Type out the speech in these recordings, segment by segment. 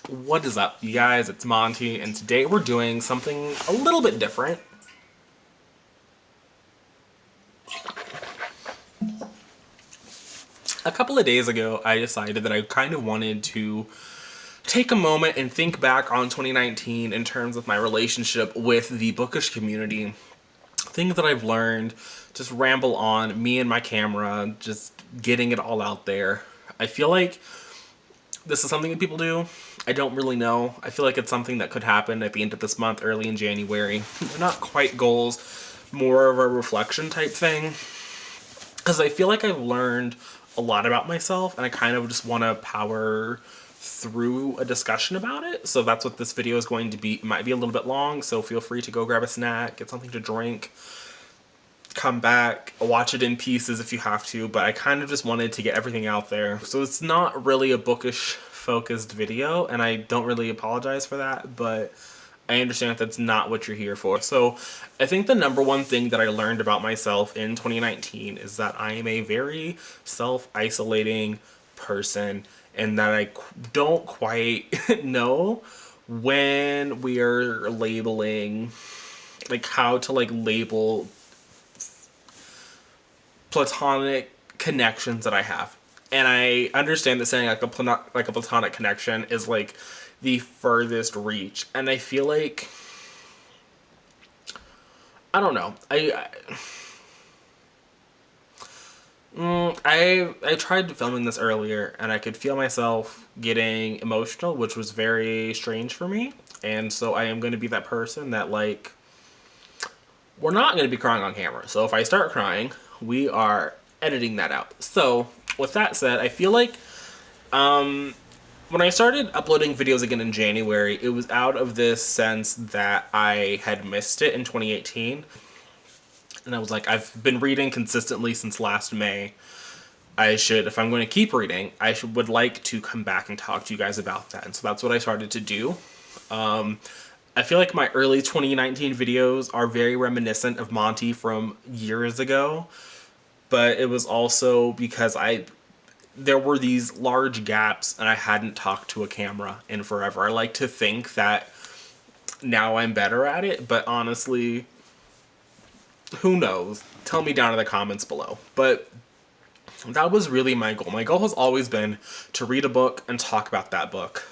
What is up, you guys? It's Monty, and today we're doing something a little bit different. A couple of days ago, I decided that I kind of wanted to take a moment and think back on 2019 in terms of my relationship with the bookish community. Things that I've learned, just ramble on, me and my camera, just getting it all out there. I feel like this is something that people do. I don't really know. I feel like it's something that could happen at the end of this month, early in January. They're not quite goals, more of a reflection type thing. Because I feel like I've learned a lot about myself, and I kind of just want to power through a discussion about it. So that's what this video is going to be. It might be a little bit long, so feel free to go grab a snack, get something to drink, come back, watch it in pieces if you have to, but I kind of just wanted to get everything out there. So it's not really a bookish focused video, and I don't really apologize for that, but I understand that that's not what you're here for. So I think the number one thing that I learned about myself in 2019 is that I am a very self-isolating person, and that I don't quite know when we are labeling, like how to like label platonic connections that I have. And I understand that saying like a platonic connection is like the furthest reach. And I feel like, I don't know. I tried filming this earlier, and I could feel myself getting emotional, which was very strange for me. And so I am going to be that person that, like, we're not going to be crying on camera. So if I start crying, we are editing that out. So with that said, I feel like when I started uploading videos again in January, it was out of this sense that I had missed it in 2018. And I was like, I've been reading consistently since last May. I should, if I'm going to keep reading, would like to come back and talk to you guys about that. And so that's what I started to do. I feel like my early 2019 videos are very reminiscent of Monty from years ago. But it was also because there were these large gaps and I hadn't talked to a camera in forever. I like to think that now I'm better at it, but honestly, who knows? Tell me down in the comments below. But that was really my goal. My goal has always been to read a book and talk about that book.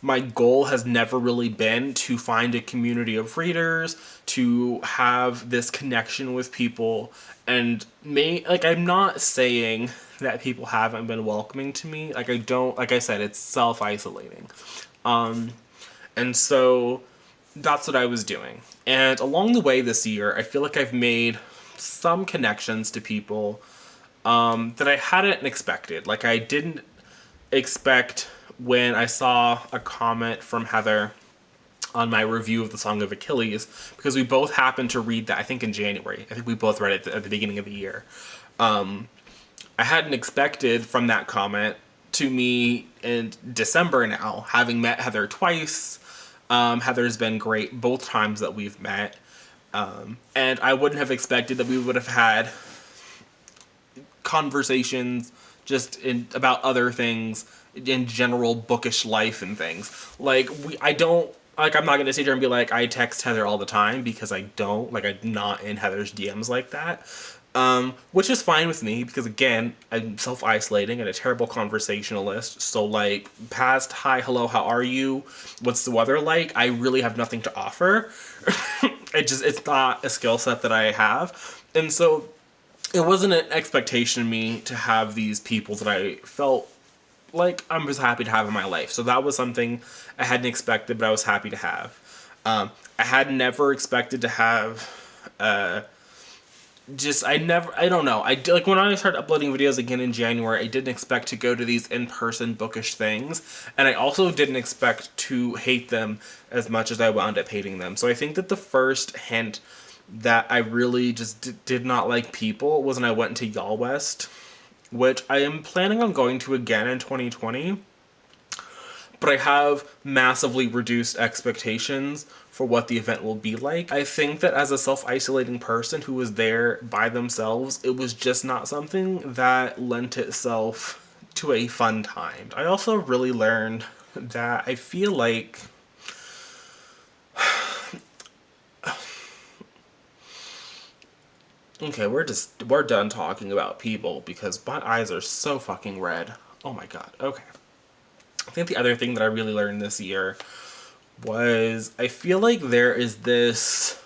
My goal has never really been to find a community of readers, to have this connection with people, and I'm not saying that people haven't been welcoming to me. Like I said, it's self-isolating. And so that's what I was doing. And along the way this year, I feel like I've made some connections to people that I hadn't expected. Like I didn't expect when I saw a comment from Heather on my review of the Song of Achilles, because we both happened to read that, I think in January. I think we both read it at the beginning of the year. I hadn't expected from that comment to me in December now, having met Heather twice. Heather's been great both times that we've met. And I wouldn't have expected that we would have had conversations about other things in general, bookish life and things. Like I'm not gonna sit here and be like I text Heather all the time, because I don't. Like, I'm not in Heather's DMs like that. Which is fine with me, because again, I'm self-isolating and a terrible conversationalist. So like, past hi, hello, how are you, what's the weather like, I really have nothing to offer. It's not a skill set that I have. And so it wasn't an expectation of me to have these people that I felt like I was happy to have in my life. So that was something I hadn't expected, but I was happy to have. I had never expected to have, I don't know. Like when I started uploading videos again in January, I didn't expect to go to these in-person bookish things. And I also didn't expect to hate them as much as I wound up hating them. So I think that the first hint that I really just did not like people was when I went to Y'all West, which I am planning on going to again in 2020. But I have massively reduced expectations for what the event will be like. I think that as a self-isolating person who was there by themselves, it was just not something that lent itself to a fun time. I also really learned that I feel like okay, we're done talking about people because my eyes are so fucking red. Oh my god. Okay. I think the other thing that I really learned this year was I feel like there is this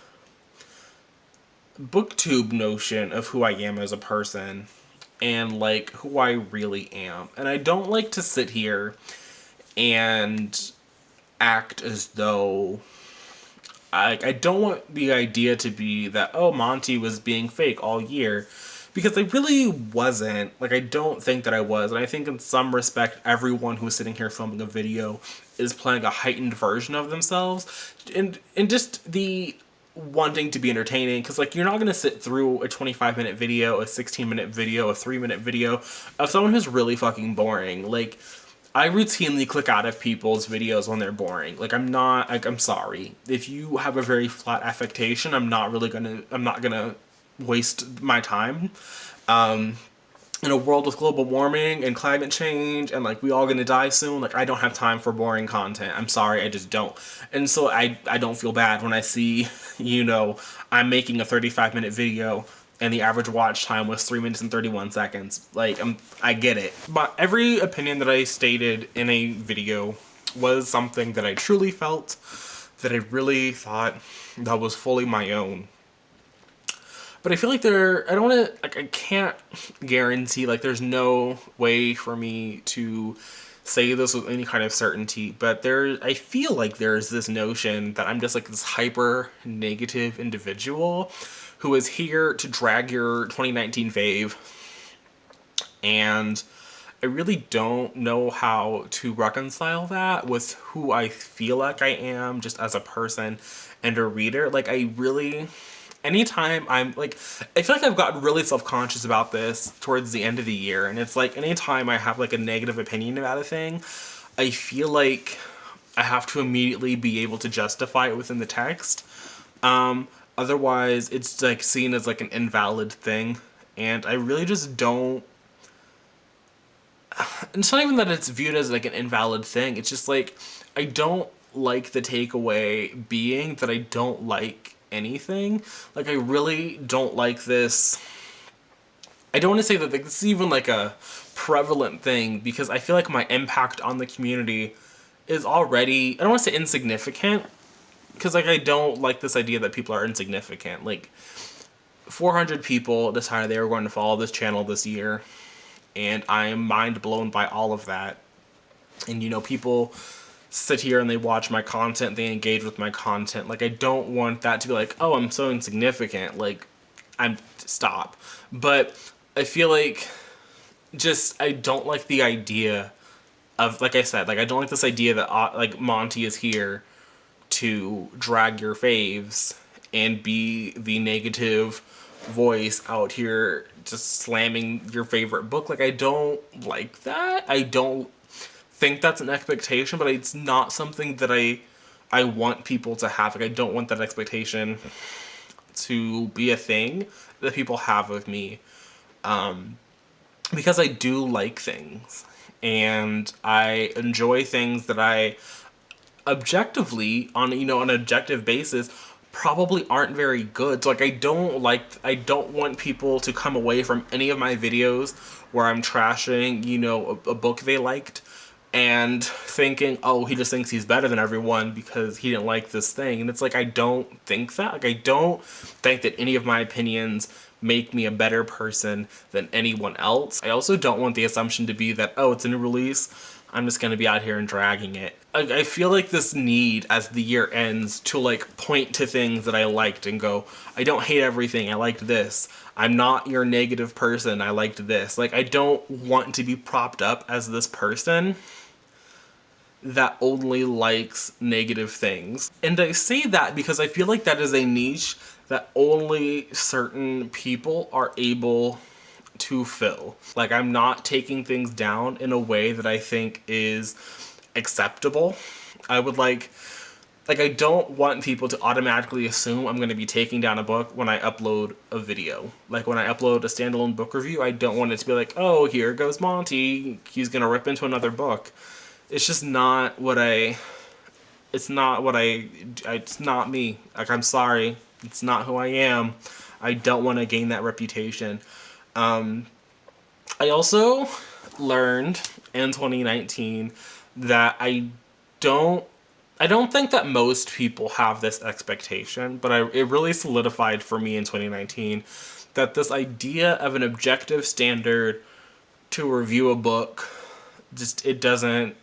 booktube notion of who I am as a person and like who I really am. And I don't like to sit here and act as though I don't want the idea to be that, oh, Monty was being fake all year. Because I really wasn't. Like, I don't think that I was. And I think in some respect, everyone who's sitting here filming a video is playing a heightened version of themselves. And just the wanting to be entertaining. Because, like, you're not going to sit through a 25-minute video, a 16-minute video, a 3-minute video of someone who's really fucking boring. Like, I routinely click out of people's videos when they're boring. Like, I'm sorry. If you have a very flat affectation, I'm not gonna waste my time. In a world with global warming and climate change and like we all gonna die soon, like I don't have time for boring content. I'm sorry, I just don't. And so I don't feel bad when I see, I'm making a 35-minute video and the average watch time was 3 minutes and 31 seconds. Like, I get it. But every opinion that I stated in a video was something that I truly felt, that I really thought that was fully my own. But I feel like I can't guarantee, like, there's no way for me to say this with any kind of certainty, but I feel like there's this notion that I'm just like this hyper negative individual who is here to drag your 2019 fave, and I really don't know how to reconcile that with who I feel like I am just as a person and a reader. Like, anytime I'm like, I feel like I've gotten really self-conscious about this towards the end of the year, and it's like anytime I have like a negative opinion about a thing, I feel like I have to immediately be able to justify it within the text. Otherwise it's like seen as like an invalid thing, and I really just don't. It's not even that it's viewed as like an invalid thing, it's just like I don't like the takeaway being that I don't like anything. Like, I really don't like this. I don't want to say that this is even like a prevalent thing, because I feel like my impact on the community is already, I don't want to say insignificant, because like I don't like this idea that people are insignificant. Like, 400 people decided they were going to follow this channel this year, and I am mind blown by all of that. And people sit here and they watch my content, they engage with my content. Like, I don't want that to be like, oh, I'm so insignificant. Like, stop. But I feel like I don't like the idea of, like I said, like, I don't like this idea that, like, Monty is here to drag your faves and be the negative voice out here just slamming your favorite book. Like, I don't like that. I don't think that's an expectation, but it's not something that I want people to have. Like, I don't want that expectation to be a thing that people have of me, because I do like things and I enjoy things that I objectively, on an objective basis, probably aren't very good. So like, I don't want people to come away from any of my videos where I'm trashing a book they liked and thinking, oh, he just thinks he's better than everyone because he didn't like this thing. And it's like, I don't think that. Like, I don't think that any of my opinions make me a better person than anyone else. I also don't want the assumption to be that, oh, it's a new release, I'm just gonna be out here and dragging it. I feel like this need as the year ends to like point to things that I liked and go, I don't hate everything, I liked this. I'm not your negative person, I liked this. Like, I don't want to be propped up as this person that only likes negative things. And I say that because I feel like that is a niche that only certain people are able to fill. Like, I'm not taking things down in a way that I think is acceptable. I would like like, I don't want people to automatically assume I'm going to be taking down a book when I upload a video. Like, when I upload a standalone book review, I don't want it to be like, oh, here goes Monty, he's going to rip into another book. It's just not what I... It's not what it's not me. Like, I'm sorry. It's not who I am. I don't want to gain that reputation. I also learned in 2019 that don't I don't think that most people have this expectation, but it really solidified for me in 2019 that this idea of an objective standard to review a book, just it doesn't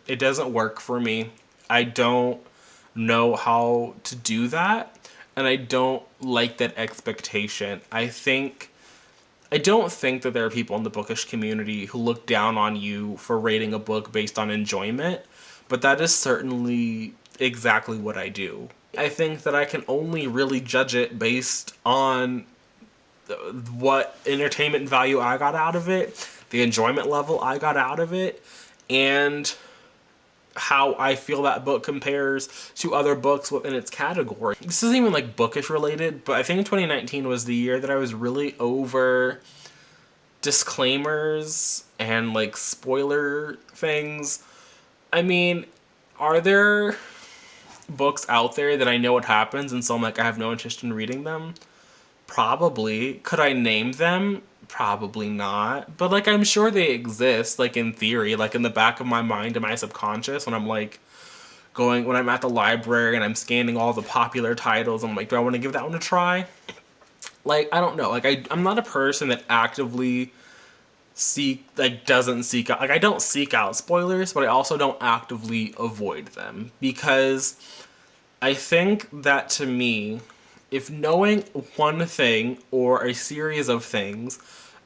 work for me. I don't know how to do that, and I don't like that expectation. I don't think that there are people in the bookish community who look down on you for rating a book based on enjoyment, but that is certainly exactly what I do. I think that I can only really judge it based on what entertainment value I got out of it, the enjoyment level I got out of it, and how I feel that book compares to other books within its category. This isn't even like bookish related, but I think 2019 was the year that I was really over disclaimers and like spoiler things. I mean, are there books out there that I know what happens and so I'm like, I have no interest in reading them? Probably. Could I name them? Probably not. But like, I'm sure they exist, like in theory, like in the back of my mind and my subconscious when I'm like when I'm at the library and I'm scanning all the popular titles, I'm like, do I want to give that one a try? Like, I don't know. Like, I'm not a person that actively doesn't seek out, like, I don't seek out spoilers, but I also don't actively avoid them because I think that to me, if knowing one thing or a series of things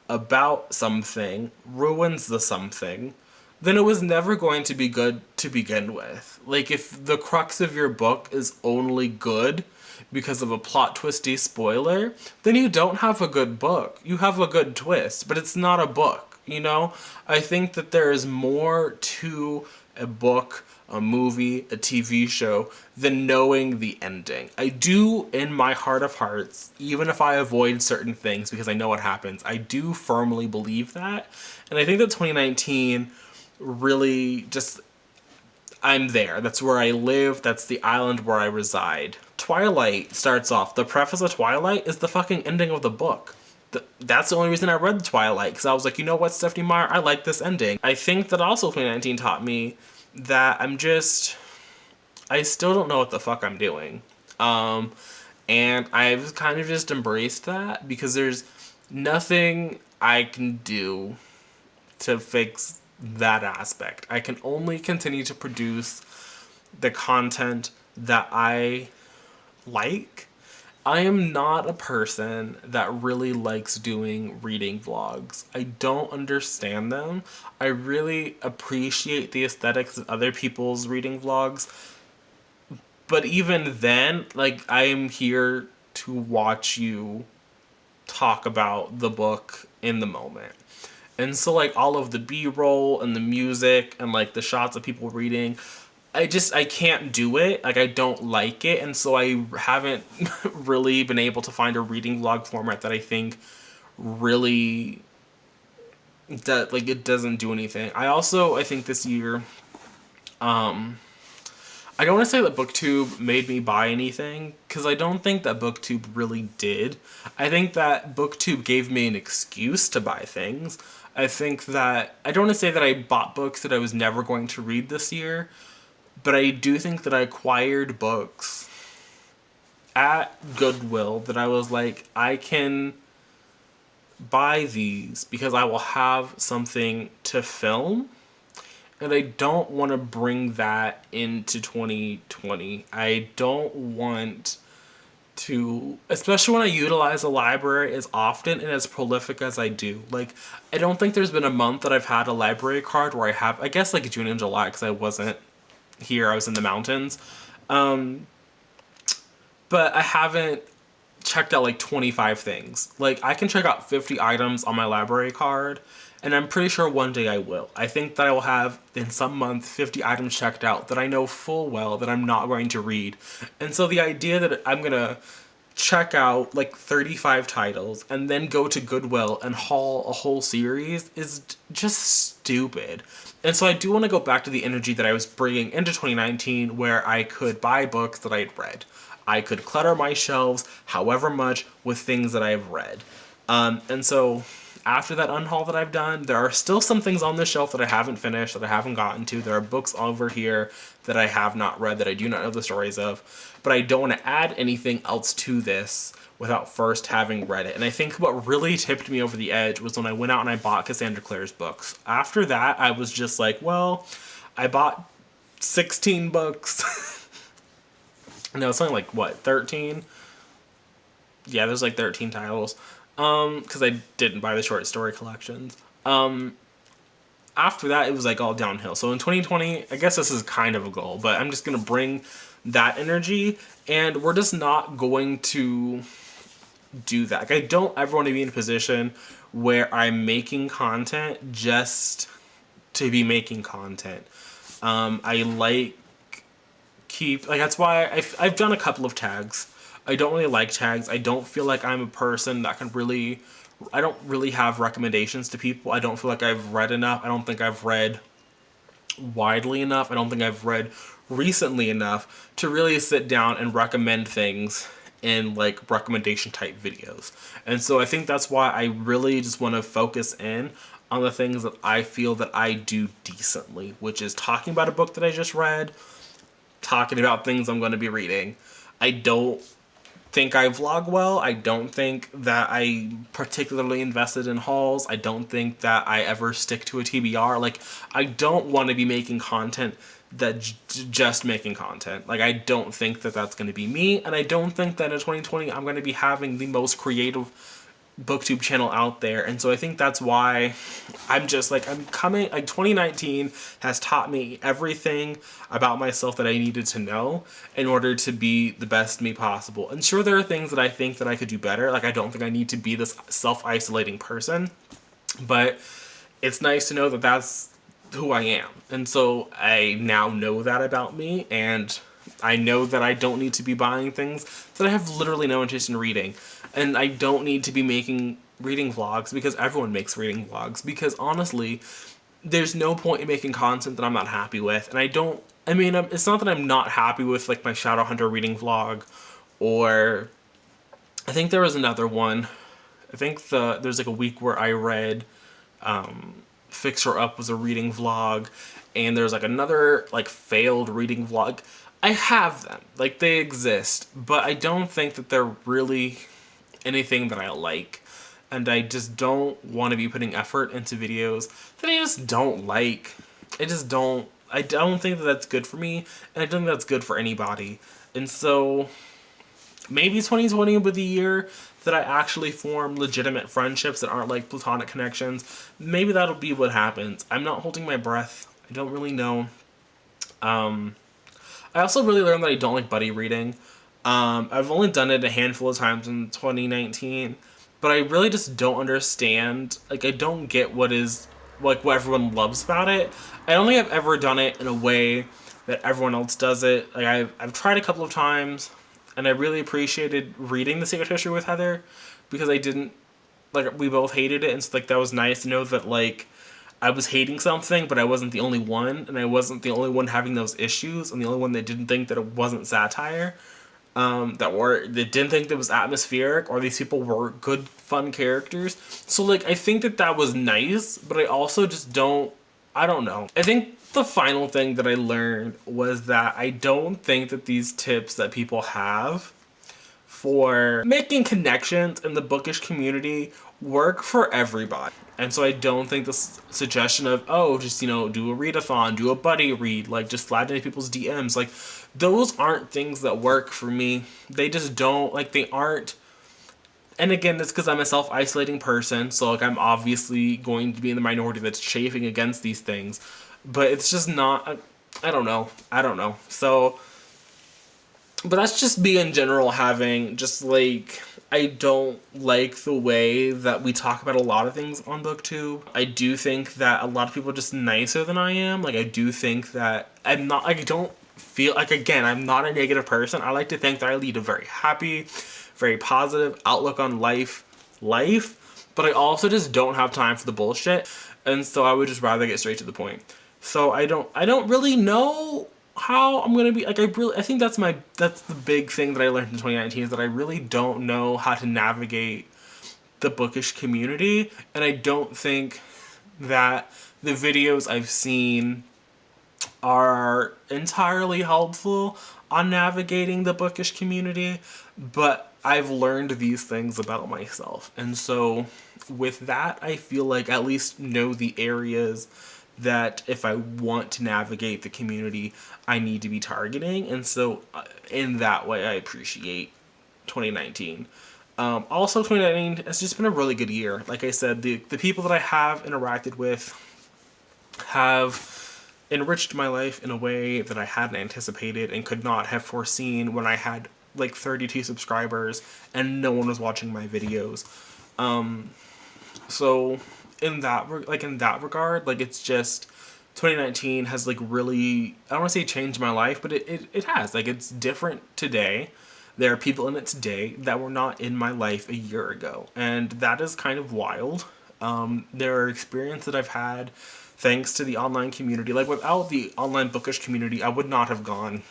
about something ruins the something, then it was never going to be good to begin with. Like, if the crux of your book is only good because of a plot twisty spoiler, then you don't have a good book. You have a good twist, but it's not a book, you know? I think that there is more to a book, a movie, a TV show, than knowing the ending. I do, in my heart of hearts, even if I avoid certain things because I know what happens, I do firmly believe that. And I think that 2019 really just, I'm there. That's where I live. That's the island where I reside. Twilight starts off. The preface of Twilight is the fucking ending of the book. That's the only reason I read Twilight, because I was like, you know what, Stephanie Meyer, I like this ending. I think that also 2019 taught me that I still don't know what the fuck I'm doing. And I've kind of just embraced that because there's nothing I can do to fix that aspect. I can only continue to produce the content that I like. I am not a person that really likes doing reading vlogs. I don't understand them. I really appreciate the aesthetics of other people's reading vlogs. But even then, like, I am here to watch you talk about the book in the moment. And so, like, all of the B-roll and the music and, like, the shots of people reading, I can't do it. Like, I don't like it. And so I haven't really been able to find a reading vlog format that I think really, that, like, it doesn't do anything. I think this year, I don't want to say that BookTube made me buy anything, because I don't think that BookTube really did. I think that BookTube gave me an excuse to buy things. I don't want to say that I bought books that I was never going to read this year, but I do think that I acquired books at Goodwill that I was like, I can buy these because I will have something to film. And I don't want to bring that into 2020. I don't want to, especially when I utilize a library as often and as prolific as I do. Like, I don't think there's been a month that I've had a library card where I guess like June and July, because I wasn't here, I was in the mountains. But I haven't checked out like 25 things. Like, I can check out 50 items on my library card, And I'm pretty sure one day I will. I think that I will have, in some month, 50 items checked out that I know full well that I'm not going to read. And so the idea that I'm going to check out like 35 titles and then go to Goodwill and haul a whole series is just stupid. And so I do want to go back to the energy that I was bringing into 2019, where I could buy books that I'd read. I could clutter my shelves however much with things that I've read. And so after that unhaul that I've done, there are still some things on the shelf that I haven't finished, that I haven't gotten to. There are books over here that I have not read, that I do not know the stories of. But I don't want to add anything else to this without first having read it. And I think what really tipped me over the edge was when I went out and I bought Cassandra Clare's books. After that, I was just like, well, I bought 16 books. No, it's only like, what, 13? Yeah, there's like 13 titles. Because I didn't buy the short story collections. After that, it was like all downhill. So in 2020, I guess this is kind of a goal, but I'm just going to bring that energy, and we're just not going to do that. Like, I don't ever want to be in a position where I'm making content just to be making content. I like that's why I've done a couple of tags. I don't really like tags. I don't feel like I'm a person that can really... I don't really have recommendations to people. I don't feel like I've read enough. I don't think I've read widely enough. I don't think I've read recently enough to really sit down and recommend things in like recommendation type videos. And so I think that's why I really just want to focus in on the things that I feel that I do decently, which is talking about a book that I just read, talking about things I'm going to be reading. I don't think I vlog well. I don't think that I particularly invested in hauls. I don't think that I ever stick to a TBR. Like, I don't want to be making content that just making content. Like, I don't think that that's going to be me, and I don't think that in 2020 I'm going to be having the most creative booktube channel out there. And so I think that's why I'm just like, I'm coming, like 2019 has taught me everything about myself that I needed to know in order to be the best me possible. And sure, there are things that I think that I could do better. Like, I don't think I need to be this self-isolating person, but it's nice to know that that's who I am. And so I now know that about me, and I know that I don't need to be buying things that I have literally no interest in reading. And I don't need to be making reading vlogs because everyone makes reading vlogs. Because honestly, there's no point in making content that I'm not happy with. And it's not that I'm not happy with like my Shadowhunter reading vlog, or I think there was another one. I think there's like a week where I read Fix Her Up was a reading vlog, and there's like another like failed reading vlog. I have them, like they exist, but I don't think that they're really anything that I like, and I just don't want to be putting effort into videos that I just don't like. I don't think that that's good for me, and I don't think that's good for anybody. And so maybe 2020 will be the year that I actually form legitimate friendships that aren't like platonic connections. Maybe that'll be what happens. I'm not holding my breath. I don't really know. I also really learned that I don't like buddy reading. I've only done it a handful of times in 2019, but I really just don't understand. Like, I don't get what everyone loves about it. I don't think I've ever done it in a way that everyone else does it. Like, I've tried a couple of times, and I really appreciated reading The Secret History with Heather, because we both hated it, and so like that was nice to know that like I was hating something, but I wasn't the only one, and I wasn't the only one having those issues, and the only one that didn't think that it wasn't satire, that didn't think that it was atmospheric, or these people were good, fun characters. So like, I think that was nice, but I also just I don't know. I think the final thing that I learned was that I don't think that these tips that people have for making connections in the bookish community work for everybody. And so I don't think this suggestion of, oh, just, do a readathon, do a buddy read, like just slide into people's DMs, like those aren't things that work for me. They just don't, like they aren't. And again, it's because I'm a self-isolating person, so like I'm obviously going to be in the minority that's chafing against these things. But it's just not, I don't know. So But that's just me in general having just like, I don't like the way that we talk about a lot of things on BookTube. I do think that a lot of people are just nicer than I am. Like, I do think that I'm not, like, I don't feel like, again, I'm not a negative person. I like to think that I lead a very happy, very positive outlook on life, but I also just don't have time for the bullshit. And so I would just rather get straight to the point. So I don't really know how I'm gonna be, like, I think that's the big thing that I learned in 2019, is that I really don't know how to navigate the bookish community, and I don't think that the videos I've seen are entirely helpful on navigating the bookish community, but I've learned these things about myself. And so with that, I feel like I at least know the areas that if I want to navigate the community, I need to be targeting. And so in that way, I appreciate 2019. Also, 2019 has just been a really good year. Like I said, the people that I have interacted with have enriched my life in a way that I hadn't anticipated and could not have foreseen when I had like 32 subscribers and no one was watching my videos. So in that regard, like, it's just 2019 has like really, I don't want to say changed my life, but it has. Like, it's different today. There are people in it today that were not in my life a year ago, and that is kind of wild. There are experiences that I've had thanks to the online community. Like, without the online bookish community, I would not have gone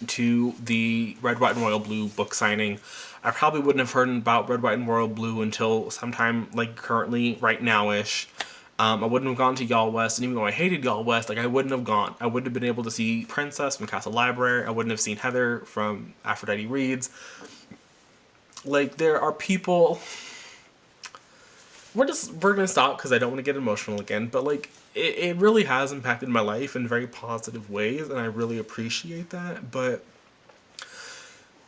to the Red, White, and Royal Blue book signing. I probably wouldn't have heard about Red, White, and Royal Blue until sometime like currently, right now-ish. I wouldn't have gone to Y'all West, and even though I hated Y'all West, like, I wouldn't have gone. I wouldn't have been able to see Princess from Castle Library. I wouldn't have seen Heather from Aphrodite Reads. Like, there are people. We're gonna stop because I don't want to get emotional again, but like, it really has impacted my life in very positive ways, and I really appreciate that. But,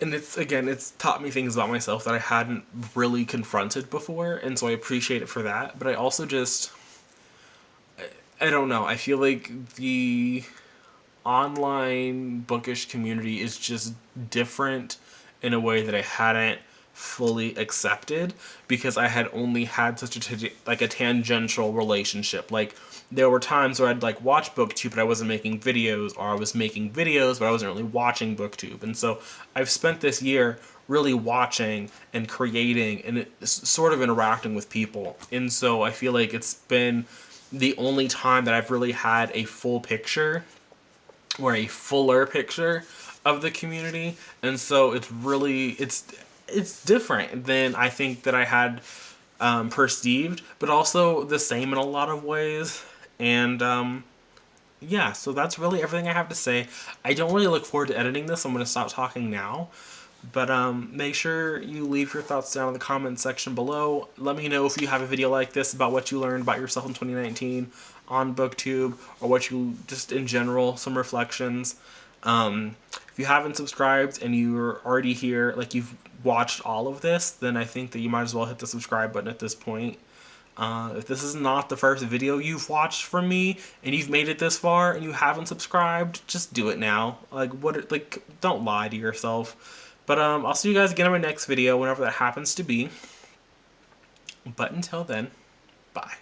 and it's taught me things about myself that I hadn't really confronted before, and so I appreciate it for that. But I also just, I don't know, I feel like the online bookish community is just different in a way that I hadn't fully accepted, because I had only had such a tangential relationship. Like, there were times where I'd like watch booktube but I wasn't making videos, or I was making videos but I wasn't really watching booktube. And so I've spent this year really watching and creating and sort of interacting with people. And so I feel like it's been the only time that I've really had a full picture, or a fuller picture, of the community. And so it's really, it's different than I think that I had perceived, but also the same in a lot of ways. And yeah, so that's really everything I have to say. I don't really look forward to editing this. I'm going to stop talking now. But make sure you leave your thoughts down in the comments section below. Let me know if you have a video like this about what you learned about yourself in 2019 on BookTube, or what you, just in general, some reflections. If you haven't subscribed and you're already here, like, you've watched all of this, then I think that you might as well hit the subscribe button at this point. If this is not the first video you've watched from me and you've made it this far and you haven't subscribed, just do it now. Like, don't lie to yourself. But I'll see you guys again in my next video, whenever that happens to be. But until then, bye.